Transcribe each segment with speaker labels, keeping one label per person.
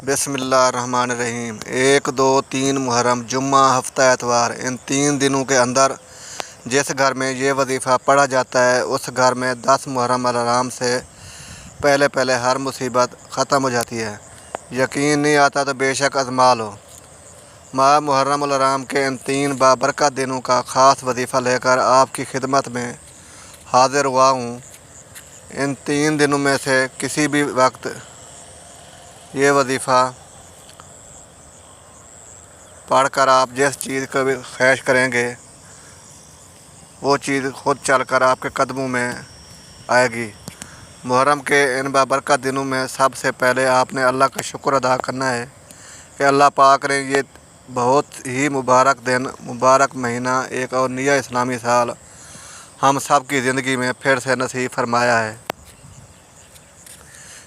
Speaker 1: بسم اللہ الرحمن الرحیم۔ 1، 2، 3 محرم، جمعہ، ہفتہ اتوار، ان 3 دنوں کے اندر جس گھر میں یہ وظیفہ پڑھا جاتا ہے اس گھر میں 10 محرم الارام سے پہلے ہر مصیبت ختم ہو جاتی ہے۔ یقین نہیں آتا تو بے شک ازما لو۔ ماہ محرم الارام کے ان 3 بابرکت دنوں کا خاص وظیفہ لے کر آپ کی خدمت میں حاضر ہوا ہوں۔ ان 3 دنوں میں سے کسی بھی وقت یہ وظیفہ پڑھ کر آپ جس چیز کو بھی خواہش کریں گے وہ چیز خود چل کر آپ کے قدموں میں آئے گی۔ محرم کے ان بابرکت دنوں میں سب سے پہلے آپ نے اللہ کا شکر ادا کرنا ہے کہ اللہ پاک نے یہ بہت ہی مبارک دن، مبارک مہینہ، ایک اور نیا اسلامی سال ہم سب کی زندگی میں پھر سے نصیب فرمایا ہے۔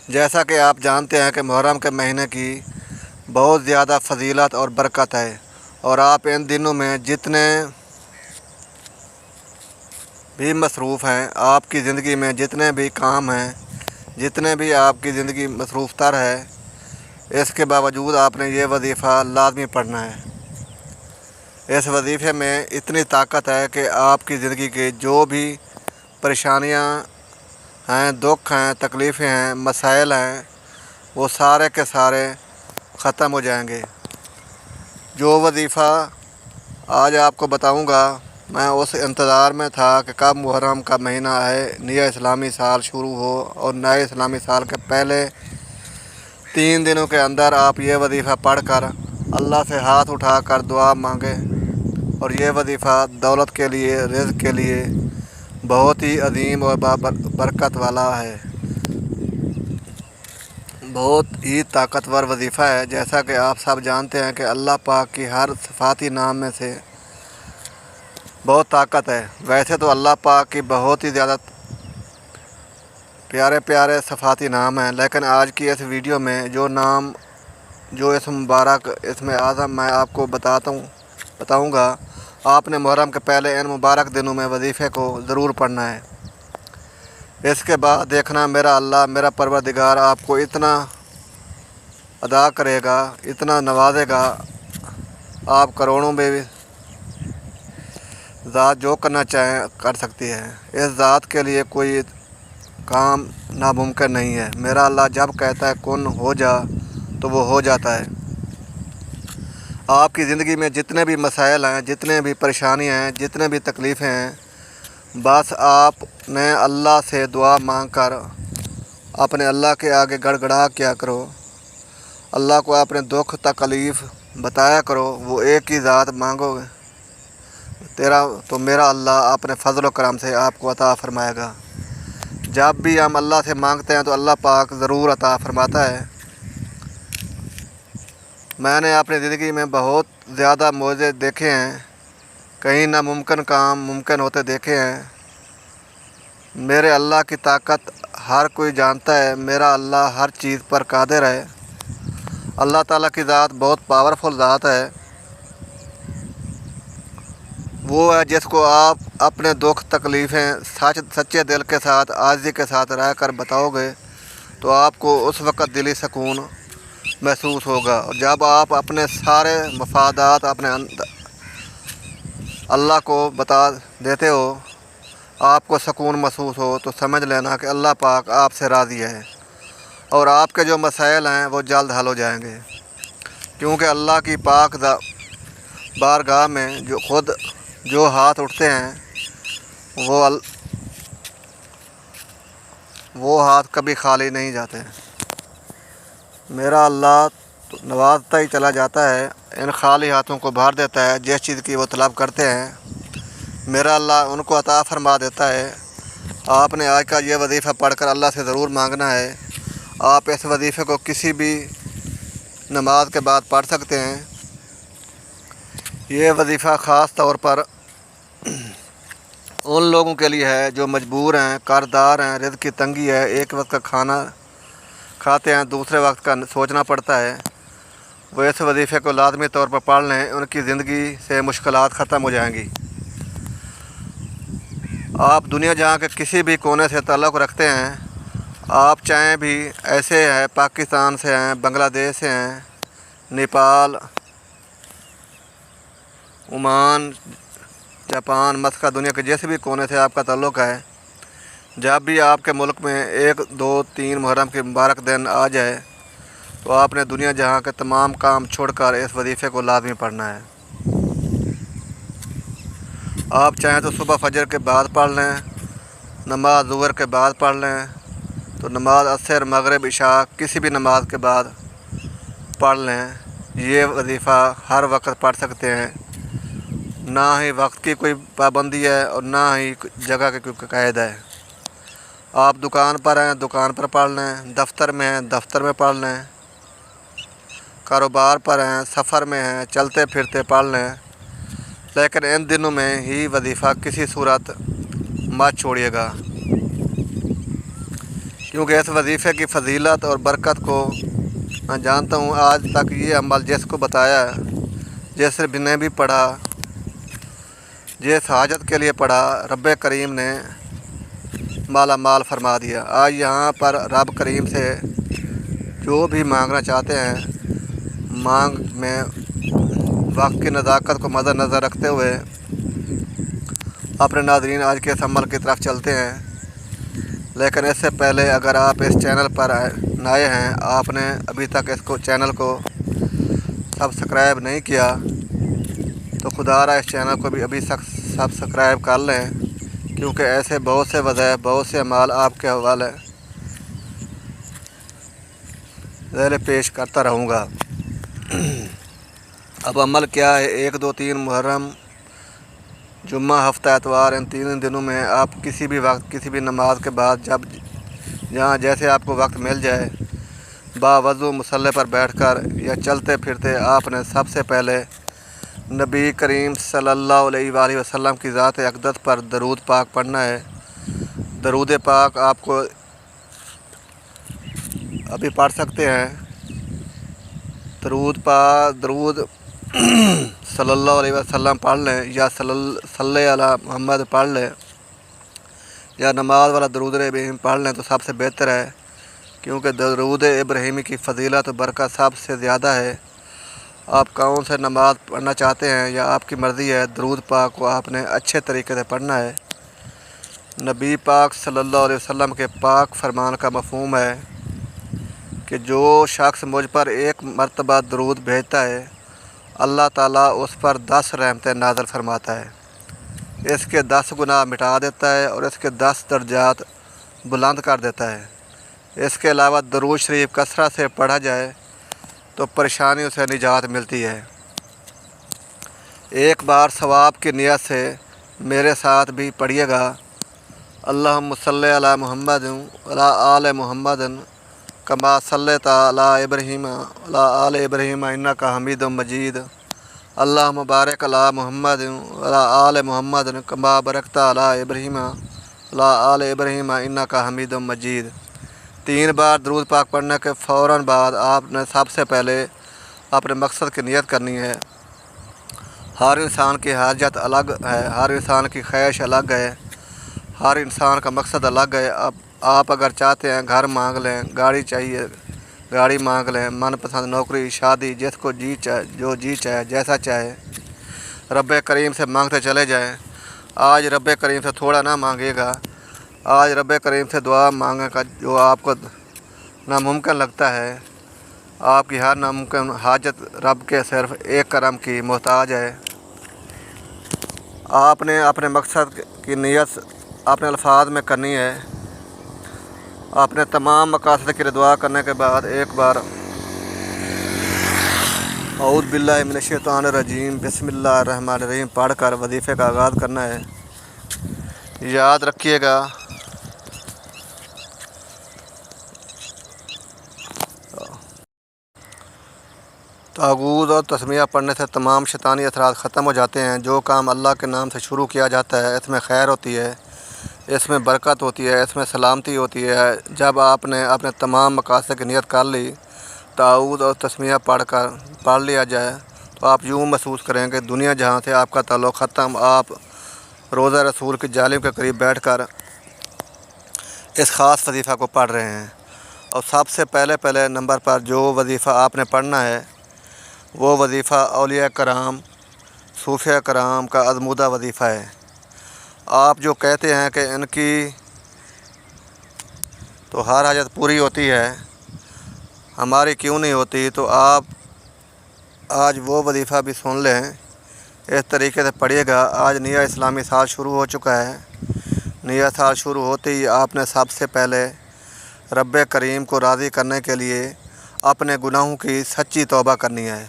Speaker 1: جیسا کہ آپ جانتے ہیں کہ محرم کے مہینے کی بہت زیادہ فضیلت اور برکت ہے، اور آپ ان دنوں میں جتنے بھی مصروف ہیں، آپ کی زندگی میں جتنے بھی کام ہیں، جتنے بھی آپ کی زندگی مصروف تر ہے، اس کے باوجود آپ نے یہ وظیفہ لازمی پڑھنا ہے۔ اس وظیفے میں اتنی طاقت ہے کہ آپ کی زندگی کے جو بھی پریشانیاں ہیں، دکھ ہیں، تکلیفیں ہیں، مسائل ہیں، وہ سارے کے سارے ختم ہو جائیں گے۔ جو وظیفہ آج آپ کو بتاؤں گا، میں اس انتظار میں تھا کہ کب محرم کا مہینہ آئے، نیا اسلامی سال شروع ہو، اور نئے اسلامی سال کے پہلے 3 دنوں کے اندر آپ یہ وظیفہ پڑھ کر اللہ سے ہاتھ اٹھا کر دعا مانگیں۔ اور یہ وظیفہ دولت کے لیے، رزق کے لیے بہت ہی عظیم اور برکت والا ہے، بہت ہی طاقتور وظیفہ ہے۔ جیسا کہ آپ سب جانتے ہیں کہ اللہ پاک کی ہر صفاتی نام میں سے بہت طاقت ہے۔ ویسے تو اللہ پاک کی بہت ہی زیادہ پیارے پیارے صفاتی نام ہیں، لیکن آج کی اس ویڈیو میں جو اسم مبارک، اسم اعظم میں آپ کو بتاؤں گا، آپ نے محرم کے پہلے ان مبارک دنوں میں وظیفے کو ضرور پڑھنا ہے۔ اس کے بعد دیکھنا میرا اللہ، میرا پروردگار آپ کو اتنا عطا کرے گا، اتنا نوازے گا، آپ کروڑوں میں بھی ذات جو کرنا چاہیں کر سکتی ہے۔ اس ذات کے لیے کوئی کام ناممکن نہیں ہے۔ میرا اللہ جب کہتا ہے کن ہو جا تو وہ ہو جاتا ہے۔ آپ کی زندگی میں جتنے بھی مسائل ہیں، جتنے بھی پریشانیاں ہیں، جتنے بھی تکلیفیں ہیں، بس آپ نے اللہ سے دعا مانگ کر اپنے اللہ کے آگے گڑ گڑا کیا کرو، اللہ کو اپنے دکھ تکلیف بتایا کرو۔ وہ ایک ہی ذات مانگو گے تو میرا اللہ اپنے فضل و کرم سے آپ کو عطا فرمائے گا۔ جب بھی ہم اللہ سے مانگتے ہیں تو اللہ پاک ضرور عطا فرماتا ہے۔ میں نے اپنی زندگی میں بہت زیادہ معجزے دیکھے ہیں، کہیں ناممکن کام ممکن ہوتے دیکھے ہیں۔ میرے اللہ کی طاقت ہر کوئی جانتا ہے، میرا اللہ ہر چیز پر قادر ہے۔ اللہ تعالیٰ کی ذات بہت پاورفل ذات ہے۔ وہ ہے جس کو آپ اپنے دکھ تکلیفیں سچے دل کے ساتھ، عاجزی کے ساتھ رہ کر بتاؤ گے تو آپ کو اس وقت دلی سکون محسوس ہوگا۔ اور جب آپ اپنے سارے مفادات اپنے اللہ کو بتا دیتے ہو، آپ کو سکون محسوس ہو، تو سمجھ لینا کہ اللہ پاک آپ سے راضی ہے، اور آپ کے جو مسائل ہیں وہ جلد حل ہو جائیں گے، کیونکہ اللہ کی پاک بارگاہ میں جو ہاتھ اٹھتے ہیں وہ ہاتھ کبھی خالی نہیں جاتے۔ میرا اللہ نوازتا ہی چلا جاتا ہے، ان خالی ہاتھوں کو بھر دیتا ہے۔ جس چیز کی وہ طلب کرتے ہیں میرا اللہ ان کو عطا فرما دیتا ہے۔ آپ نے آج کا یہ وظیفہ پڑھ کر اللہ سے ضرور مانگنا ہے۔ آپ اس وظیفے کو کسی بھی نماز کے بعد پڑھ سکتے ہیں۔ یہ وظیفہ خاص طور پر ان لوگوں کے لیے ہے جو مجبور ہیں، قرضدار ہیں، رزق کی تنگی ہے، ایک وقت کا کھانا کھاتے ہیں، دوسرے وقت کا سوچنا پڑتا ہے۔ وہ اس وظیفے کو لازمی طور پر پڑھ لیں، ان کی زندگی سے مشکلات ختم ہو جائیں گی۔ آپ دنیا جہاں کے کسی بھی کونے سے تعلق رکھتے ہیں، آپ چاہیں بھی ایسے ہیں پاکستان سے ہیں، بنگلہ دیش سے ہیں، نیپال، عمان، جاپان، مسقط، دنیا کے جیسے بھی کونے سے آپ کا تعلق ہے، جب بھی آپ کے ملک میں 1، 2، 3 محرم کے مبارک دن آ جائے تو آپ نے دنیا جہاں کے تمام کام چھوڑ کر اس وظیفے کو لازمی پڑھنا ہے۔ آپ چاہیں تو صبح فجر کے بعد پڑھ لیں، نماز ظہر کے بعد پڑھ لیں، تو نماز عصر، مغرب، عشاء کسی بھی نماز کے بعد پڑھ لیں۔ یہ وظیفہ ہر وقت پڑھ سکتے ہیں، نہ ہی وقت کی کوئی پابندی ہے اور نہ ہی جگہ کی کوئی قید ہے۔ آپ دکان پر ہیں، دکان پر پڑھ لیں، دفتر میں ہیں، دفتر میں پڑھ لیں، کاروبار پر ہیں، سفر میں ہیں، چلتے پھرتے پڑھ لیں، لیکن ان دنوں میں ہی وظیفہ کسی صورت مت چھوڑیے گا، کیونکہ اس وظیفے کی فضیلت اور برکت کو میں جانتا ہوں۔ آج تک یہ عمل جس کو بتایا، جس نے بھی پڑھا، جس حاجت کے لیے پڑھا، رب کریم نے مالا مال فرما دیا۔ آج یہاں پر رب کریم سے جو بھی مانگنا چاہتے ہیں، مانگ میں وقت کی نزاکت کو مد نظر رکھتے ہوئے اپنے ناظرین آج کے اس عمل کی طرف چلتے ہیں۔ لیکن اس سے پہلے اگر آپ اس چینل پر نئے ہیں، آپ نے ابھی تک چینل کو سبسکرائب نہیں کیا، تو خدا را اس چینل کو بھی ابھی سبسکرائب کر لیں، کیونکہ ایسے بہت سے وظائف، بہت سے اعمال آپ کے حوالے ذیل پیش کرتا رہوں گا۔ اب عمل کیا ہے؟ 1، 2، 3 محرم، جمعہ، ہفتہ اتوار، ان 3 دنوں میں آپ کسی بھی وقت، کسی بھی نماز کے بعد، جہاں جیسے آپ کو وقت مل جائے، باوضو مصلی پر بیٹھ کر یا چلتے پھرتے آپ نے سب سے پہلے نبی کریم صلی اللہ علیہ وآلہ وسلم کی ذات اقدس پر درود پاک پڑھنا ہے۔ درود پاک آپ کو ابھی پڑھ سکتے ہیں۔ درود صلی اللہ علیہ وسلم پڑھ لیں، یا صلی علی محمد پڑھ لیں، یا نماز والا درود ابراہیم پڑھ لیں تو سب سے بہتر ہے، کیونکہ درود ابراہیمی کی فضیلت و برکت سب سے زیادہ ہے۔ آپ کون سے نماز پڑھنا چاہتے ہیں یا آپ کی مرضی ہے، درود پاک کو آپ نے اچھے طریقے سے پڑھنا ہے۔ نبی پاک صلی اللہ علیہ وسلم کے پاک فرمان کا مفہوم ہے کہ جو شخص مجھ پر 1 مرتبہ درود بھیجتا ہے، اللہ تعالیٰ اس پر 10 رحمتیں نازل فرماتا ہے، اس کے 10 گناہ مٹا دیتا ہے اور اس کے 10 درجات بلند کر دیتا ہے۔ اس کے علاوہ درود شریف کثرت سے پڑھا جائے تو پریشانیوں سے نجات ملتی ہے۔ ایک بار ثواب کی نیت سے میرے ساتھ بھی پڑھیے گا، اللہم صلی علی محمد وعلی آل محمد کما صلیت علی ابراہیم وعلی آل ابراہیم انک حمید مجید، اللہم بارک علی محمد وعلی آل محمد کما بارکت علی ابراہیم وعلی آل ابراہیم انک حمید مجید۔ 3 بار درود پاک پڑھنے کے فوراً بعد آپ نے سب سے پہلے اپنے مقصد کی نیت کرنی ہے۔ ہر انسان کی حاجت الگ ہے، ہر انسان کی خواہش الگ ہے، ہر انسان کا مقصد الگ ہے۔ اب آپ اگر چاہتے ہیں گھر مانگ لیں، گاڑی چاہیے گاڑی مانگ لیں، من پسند نوکری، شادی، جس کو جی چاہے، جو جی چاہے، جیسا چاہے، رب کریم سے مانگتے چلے جائیں۔ آج رب کریم سے تھوڑا نہ مانگیے گا، آج رب کریم سے دعا مانگنے کا جو آپ کو ناممکن لگتا ہے، آپ کی ہر ناممکن حاجت رب کے صرف ایک کرم کی محتاج ہے۔ آپ نے اپنے مقصد کی نیت اپنے الفاظ میں کرنی ہے۔ اپنے تمام مقاصد کی دعا کرنے کے بعد ایک بار اعوذ باللہ من الشیطان الرجیم بسم اللہ الرحمن الرحیم پڑھ کر وظیفے کا آغاز کرنا ہے۔ یاد رکھیے گا، طاغوت اور تسمیہ پڑھنے سے تمام شیطانی اثرات ختم ہو جاتے ہیں۔ جو کام اللہ کے نام سے شروع کیا جاتا ہے، اس میں خیر ہوتی ہے، اس میں برکت ہوتی ہے، اس میں سلامتی ہوتی ہے۔ جب آپ نے اپنے تمام مقاصد کی نیت کر لی، طاغوت اور تسمیہ پڑھ لیا جائے، تو آپ یوں محسوس کریں کہ دنیا جہاں سے آپ کا تعلق ختم۔ آپ روضہ رسول کی جالب کے قریب بیٹھ کر اس خاص وظیفہ کو پڑھ رہے ہیں، اور سب سے پہلے نمبر پر جو وظیفہ آپ نے پڑھنا ہے وہ وظیفہ اولیاء کرام، صوفیاء کرام کا ازمودہ وظیفہ ہے۔ آپ جو کہتے ہیں کہ ان کی تو ہر حاجت پوری ہوتی ہے، ہماری کیوں نہیں ہوتی، تو آپ آج وہ وظیفہ بھی سن لیں، اس طریقے سے پڑھیے گا۔ آج نیا اسلامی سال شروع ہو چکا ہے۔ نیا سال شروع ہوتے ہی آپ نے سب سے پہلے رب کریم کو راضی کرنے کے لیے اپنے گناہوں کی سچی توبہ کرنی ہے۔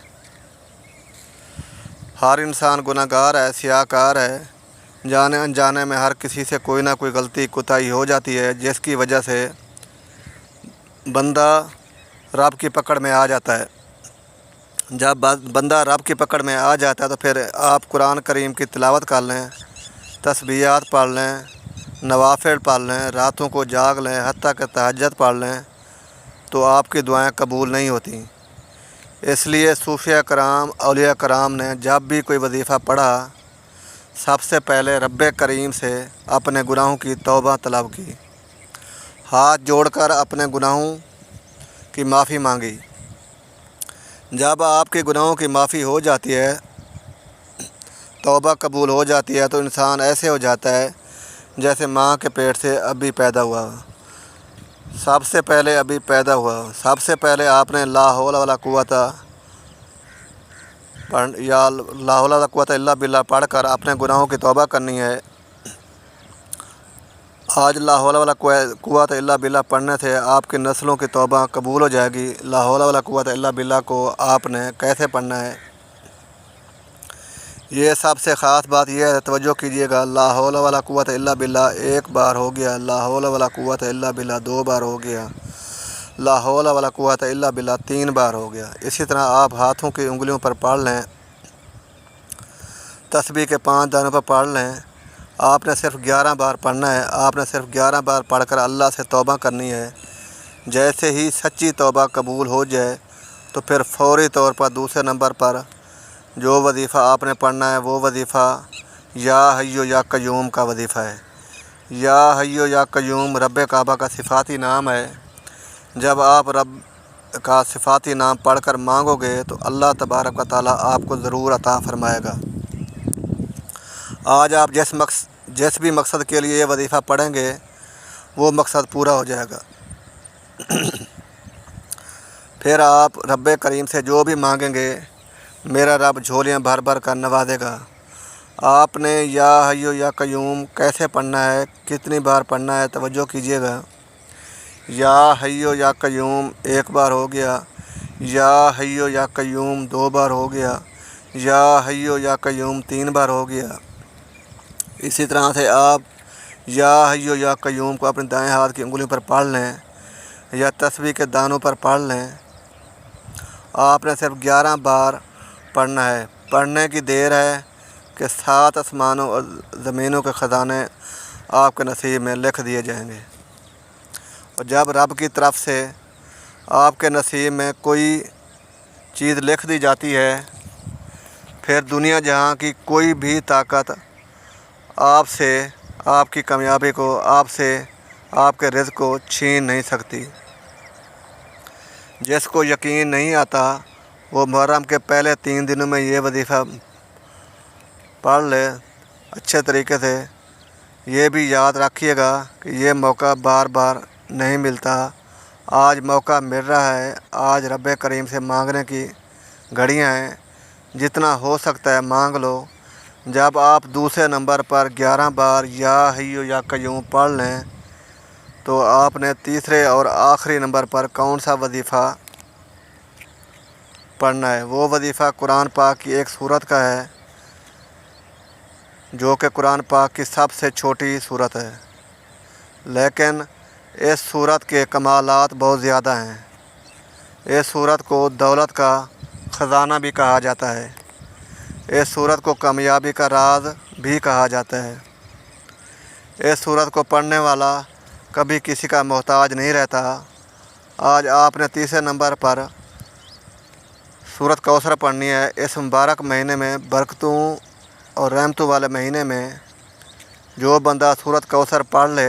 Speaker 1: ہر انسان گناہ گار ہے، سیاہ کار ہے، جانے انجانے میں ہر کسی سے کوئی نہ کوئی غلطی کوتاہی ہو جاتی ہے، جس کی وجہ سے بندہ رب کی پکڑ میں آ جاتا ہے۔ جب بندہ رب کی پکڑ میں آ جاتا ہے تو پھر آپ قرآن کریم کی تلاوت کر لیں، تسبیحات پڑھ لیں، نوافل پڑھ لیں، راتوں کو جاگ لیں، حتیٰ کہ تہجد پڑھ لیں، تو آپ کی دعائیں قبول نہیں ہوتیں۔ اس لیے صوفیاء کرام، اولیاء کرام نے جب بھی کوئی وظیفہ پڑھا، سب سے پہلے رب کریم سے اپنے گناہوں کی توبہ طلب کی، ہاتھ جوڑ کر اپنے گناہوں کی معافی مانگی۔ جب آپ کے گناہوں کی معافی ہو جاتی ہے، توبہ قبول ہو جاتی ہے، تو انسان ایسے ہو جاتا ہے جیسے ماں کے پیٹ سے ابھی پیدا ہوا، سب سے پہلے ابھی پیدا ہوا۔ سب سے پہلے آپ نے لا حول ولا قوت یا لا حول ولا قوت الا باللہ پڑھ کر اپنے گناہوں کی توبہ کرنی ہے۔ آج لا حول ولا قوت الا باللہ پڑھنے سے آپ کی نسلوں کی توبہ قبول ہو جائے گی۔ لا حول ولا قوت الا باللہ کو آپ نے کیسے پڑھنا ہے، یہ سب سے خاص بات یہ ہے، توجہ کیجیے گا۔ لا حول ولا قوت الا باللہ ایک بار ہو گیا، لا حول ولا قوت الا باللہ 2 بار ہو گیا، لا حول ولا قوت الا باللہ 3 بار ہو گیا۔ اسی طرح آپ ہاتھوں کی انگلیوں پر پڑھ لیں، تسبیح کے 5 دانوں پر پڑھ لیں۔ آپ نے صرف 11 بار پڑھنا ہے، آپ نے صرف 11 بار پڑھ کر اللہ سے توبہ کرنی ہے۔ جیسے ہی سچی توبہ قبول ہو جائے تو پھر فوری طور پر دوسرے نمبر پر جو وظیفہ آپ نے پڑھنا ہے وہ وظیفہ یا حی یا قیوم کا وظیفہ ہے۔ یا حی یا قیوم رب کعبہ کا صفاتی نام ہے۔ جب آپ رب کا صفاتی نام پڑھ کر مانگو گے تو اللہ تبارک و تعالیٰ آپ کو ضرور عطا فرمائے گا۔ آج آپ جس بھی مقصد کے لیے یہ وظیفہ پڑھیں گے وہ مقصد پورا ہو جائے گا۔ پھر آپ رب کریم سے جو بھی مانگیں گے میرا رب جھولیاں بھر بھر کر نوازے گا۔ آپ نے یا حی یا قیوم کیسے پڑھنا ہے، کتنی بار پڑھنا ہے، توجہ کیجیے گا۔ یا حی یا قیوم 1 بار ہو گیا، یا حی یا قیوم 2 بار ہو گیا، یا حی یا قیوم 3 بار ہو گیا۔ اسی طرح سے آپ یا حی یا قیوم کو اپنے دائیں ہاتھ کی انگلیوں پر پڑھ لیں یا تسبیح کے دانوں پر پڑھ لیں۔ آپ نے صرف 11 بار پڑھنا ہے۔ پڑھنے کی دیر ہے کہ 7 آسمانوں اور زمینوں کے خزانے آپ کے نصیب میں لکھ دیے جائیں گے۔ اور جب رب کی طرف سے آپ کے نصیب میں کوئی چیز لکھ دی جاتی ہے، پھر دنیا جہاں کی کوئی بھی طاقت آپ سے، آپ کی کامیابی کو، آپ سے، آپ کے رزق کو چھین نہیں سکتی۔ جس کو یقین نہیں آتا وہ محرم کے پہلے 3 دنوں میں یہ وظیفہ پڑھ لے اچھے طریقے سے۔ یہ بھی یاد رکھیے گا کہ یہ موقع بار بار نہیں ملتا۔ آج موقع مل رہا ہے، آج رب کریم سے مانگنے کی گھڑیاں ہیں، جتنا ہو سکتا ہے مانگ لو۔ جب آپ دوسرے نمبر پر 11 بار یا حی یا قیوم پڑھ لیں تو آپ نے تیسرے اور آخری نمبر پر کون سا وظیفہ پڑھنا ہے؟ وہ وظیفہ قرآن پاک کی ایک سورت کا ہے، جو کہ قرآن پاک کی سب سے چھوٹی سورت ہے، لیکن اس سورت کے کمالات بہت زیادہ ہیں۔ اس سورت کو دولت کا خزانہ بھی کہا جاتا ہے، اس سورت کو کامیابی کا راز بھی کہا جاتا ہے۔ اس سورت کو پڑھنے والا کبھی کسی کا محتاج نہیں رہتا۔ آج آپ نے تیسرے نمبر پر سورت کوثر پڑھنی ہے۔ اس مبارک مہینے میں، برکتوں اور رحمتوں والے مہینے میں جو بندہ سورت کوثر پڑھ لے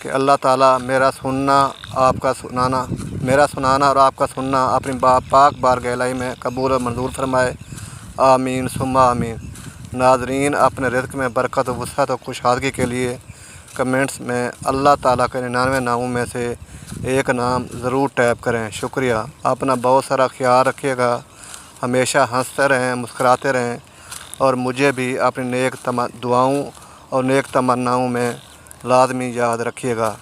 Speaker 1: کہ اللہ تعالیٰ میرا سننا اور آپ کا سننا اپنی پاک بارگاہ الہی میں قبول اور منظور فرمائے، آمین ثم آمین۔ ناظرین، اپنے رزق میں برکت و وسعت و خوشحالی کے لیے کمنٹس میں اللہ تعالیٰ کے 99 ناموں میں سے ایک نام ضرور ٹائپ کریں۔ شکریہ۔ اپنا بہت سارا خیال رکھیے گا، ہمیشہ ہنستے رہیں، مسکراتے رہیں، اور مجھے بھی اپنی نیک دعاؤں اور نیک تمناؤں میں لازمی یاد رکھیے گا۔